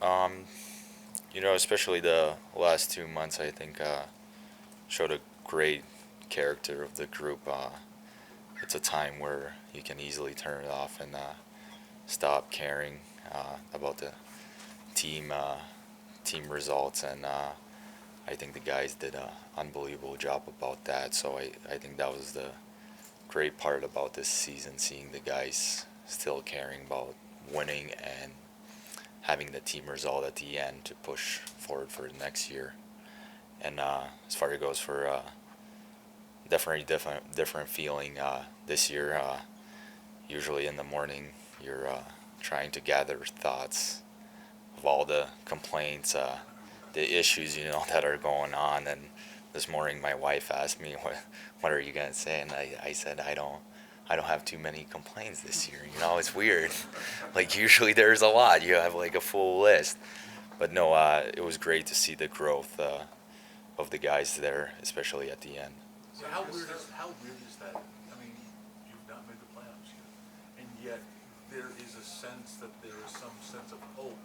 Um, especially the last 2 months, I think showed a great character of the group. It's a time where you can easily turn it off and stop caring about the team team results, and I think the guys did an unbelievable job about that. So I think that was the great part about this season, seeing the guys still caring about winning and having the team result at the end to push forward for the next year. And as far as it goes for definitely different feeling this year. Usually in the morning, you're trying to gather thoughts of all the complaints, the issues that are going on. And this morning, my wife asked me, "What are you gonna say?" And I said, "I don't have too many complaints this year. It's weird. Like usually there's a lot. You have like a full list." But no, it was great to see the growth of the guys there, especially at the end. So how weird is that? I mean, you've not made the playoffs yet, and yet there is a sense that there is some sense of hope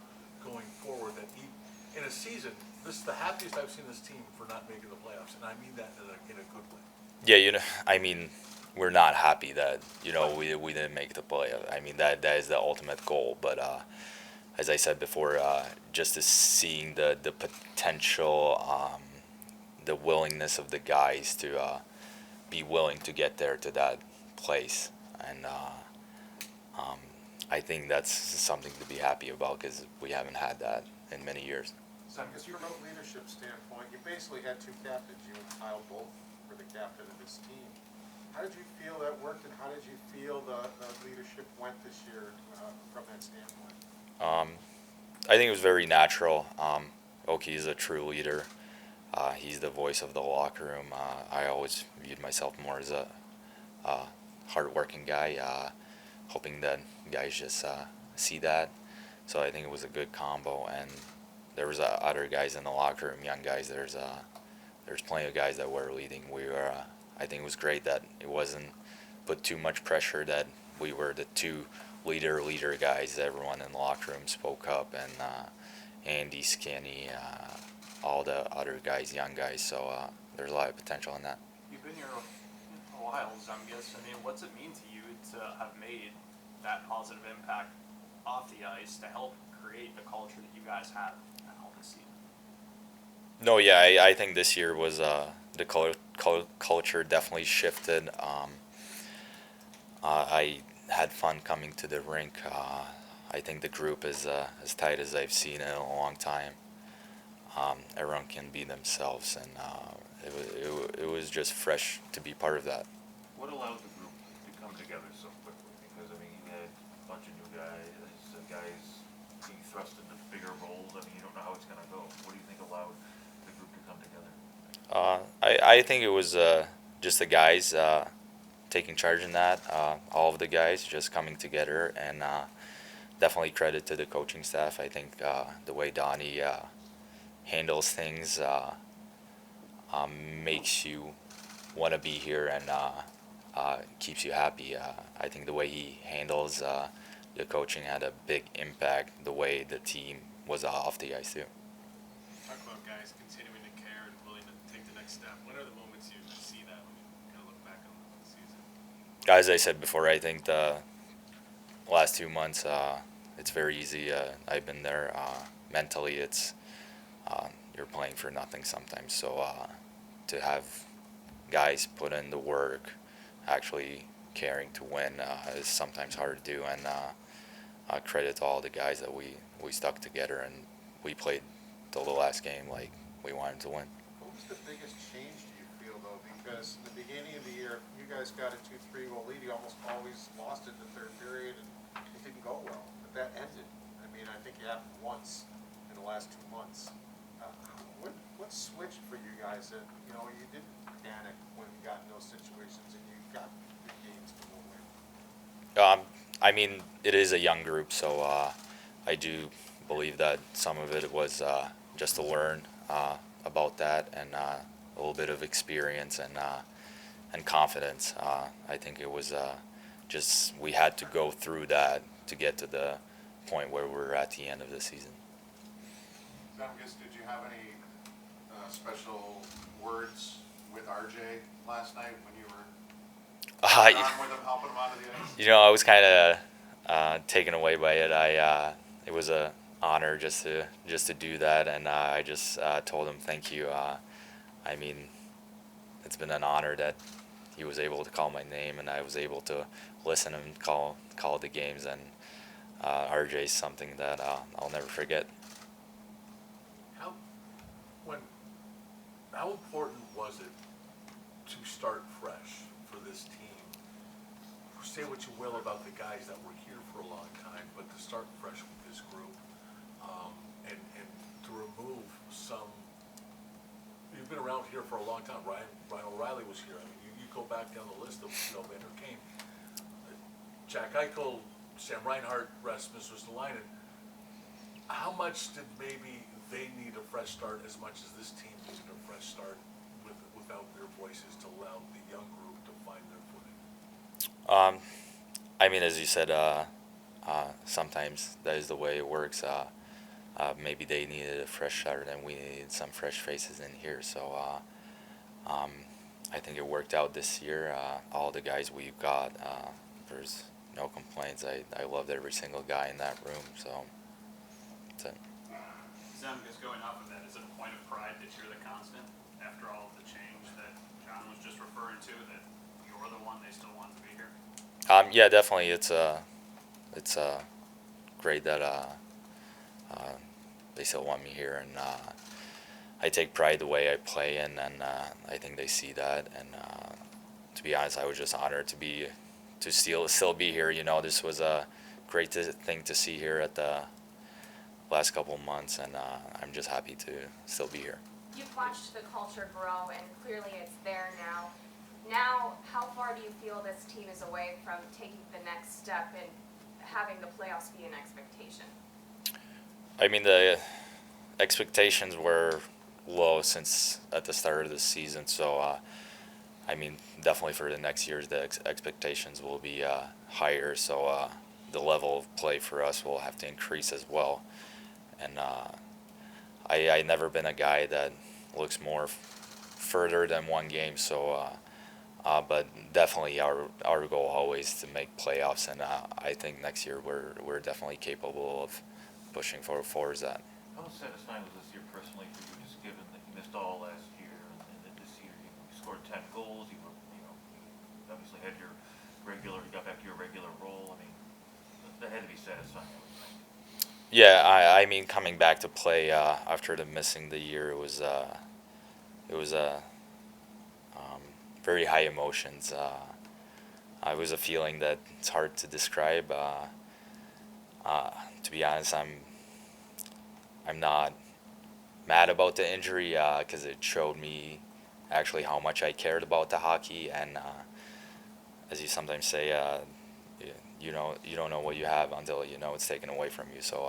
going forward. That in a season, this is the happiest I've seen this team for not making the playoffs, and I mean that in a good way. Yeah, I mean, we're not happy that we didn't make the play. I mean that is the ultimate goal. But as I said before, just to seeing the potential, the willingness of the guys to be willing to get there to that place, and um, I think that's something to be happy about because we haven't had that in many years. Zemgus, from a leadership standpoint, you basically had two captains. You and Kyle both were the captain of this team. How did you feel that worked, and how did you feel the leadership went this year from that standpoint? I think it was very natural. Oki is a true leader. He's the voice of the locker room. I always viewed myself more as a hardworking guy, hoping that guys just see that. So I think it was a good combo, and there was other guys in the locker room, young guys. There's plenty of guys that were leading. We were. I think it was great that it wasn't put too much pressure that we were the two leader guys. Everyone in the locker room spoke up, and Andy, Skinny, all the other guys, young guys. So there's a lot of potential in that. You've been here a while, Zemgus. I mean, what's it mean to you to have made that positive impact off the ice to help create the culture that you guys have now this season? No, yeah, I think this year was the culture definitely shifted. I had fun coming to the rink. I think the group is as tight as I've seen in a long time. Everyone can be themselves, and it was just fresh to be part of that. What allowed the group to come together so quickly? Because I mean, you had a bunch of new guys being thrust into bigger roles. I mean, you don't know how it's going to go. What do you think allowed the group to come together? I think it was just the guys taking charge in that. All of the guys just coming together, and definitely credit to the coaching staff. I think the way Donnie handles things makes you want to be here and keeps you happy. I think the way he handles the coaching had a big impact. The way the team was off the ice too. Talk about guys continuing to care and willing to take the next step. When are the moments you see that when you kind of look back on the season? As I said before, I think the last 2 months, it's very easy. I've been there. Mentally, it's you're playing for nothing sometimes. So to have guys put in the work, actually caring to win, is sometimes hard to do. And credit to all the guys that we stuck together and we played till the last game like we wanted to win. What was the biggest change do you feel, though? Because in the beginning of the year, you guys got a 2-3 goal lead. You almost always lost it in the third period, and it didn't go well. But that ended. I mean, I think it happened once in the last 2 months. What switched for you guys that, you didn't panic when you got in those situations and you got good games to win? I mean, it is a young group, so I do believe that some of it was just to learn about that and a little bit of experience and confidence. I think it was just we had to go through that to get to the point where we're at the end of the season. Zemgus, did you have any special words with RJ last night when you were Uh, on with him, helping him onto the ice? I was kind of taken away by it. It was a honor just to do that, and I just told him thank you. I mean, it's been an honor that he was able to call my name, and I was able to listen and call the games. And RJ is something that I'll never forget. How, when, how important was it to start fresh for this team? Say what you will about the guys that were here for a long time, but to start fresh with this group, and to remove some, you've been around here for a long time. Ryan O'Reilly was here. I mean, you go back down the list of, Vander Kane, Jack Eichel, Sam Reinhart, Rasmus Ristolainen. How much did maybe they need a fresh start as much as this team needed a fresh start without their voices to allow the young group to find their footing? I mean, as you said, sometimes that is the way it works. Maybe they needed a fresh start, and we needed some fresh faces in here. So I think it worked out this year. All the guys we've got, there's no complaints. I loved every single guy in that room. So that's it. Zemgus, going off of that, is it a point of pride that you're the constant after all of the change that John was just referring to, that you're the one they still want to be here? Yeah, definitely. It's great that they still want me here, and I take pride the way I play, and I think they see that. And to be honest, I was just honored to still be here. This was a great thing to see here at the last couple of months, and I'm just happy to still be here. You've watched the culture grow, and clearly it's there now. Now, how far do you feel this team is away from taking the next step and having the playoffs be an expectation? I mean, the expectations were low since at the start of the season, so I mean, definitely for the next years, the expectations will be higher, so the level of play for us will have to increase as well. And I never been a guy that looks more further than one game, so but definitely our goal always to make playoffs, and I think next year we're definitely capable of pushing forward that. How satisfying was this year personally for you, just given that you missed all last year, and then this year you scored 10 goals, you obviously had you got back to your regular role. I mean, that had to be satisfying, I would think. Yeah, I mean, coming back to play after missing the year, it was very high emotions. It was a feeling that it's hard to describe. To be honest, I'm not mad about the injury because it showed me actually how much I cared about the hockey, and as you sometimes say, you don't know what you have until it's taken away from you. So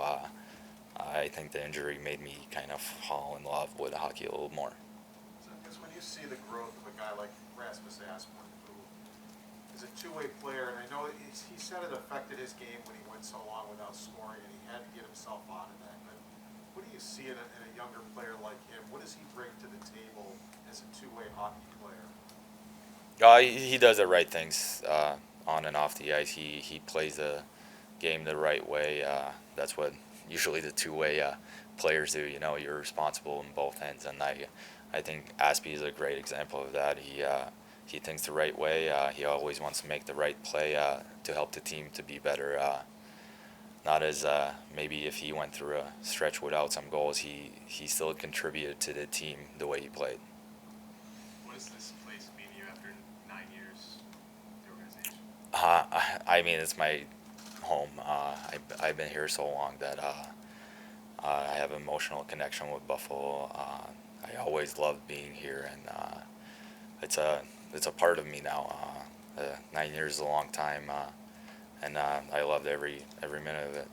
I think the injury made me kind of fall in love with hockey a little more. Because when you see the growth of a guy like Rasmus Asplund, who is a two-way player, and I know he said it affected his game when he went so long without scoring, and he had to get himself out of that. But what do you see in a younger player like him? What does he bring to the table as a two-way hockey player? He does the right things on and off the ice. He plays the game the right way. That's what usually the two-way players do. You're responsible in both ends, and I think Aspie is a great example of that. He thinks the right way. He always wants to make the right play to help the team to be better. Not as maybe if he went through a stretch without some goals, he still contributed to the team the way he played. What does this place mean to you after 9 years with the organization? I mean, it's my home. I've been here so long that I have an emotional connection with Buffalo. I always loved being here, and it's a part of me now. 9 years is a long time, and I loved every minute of it.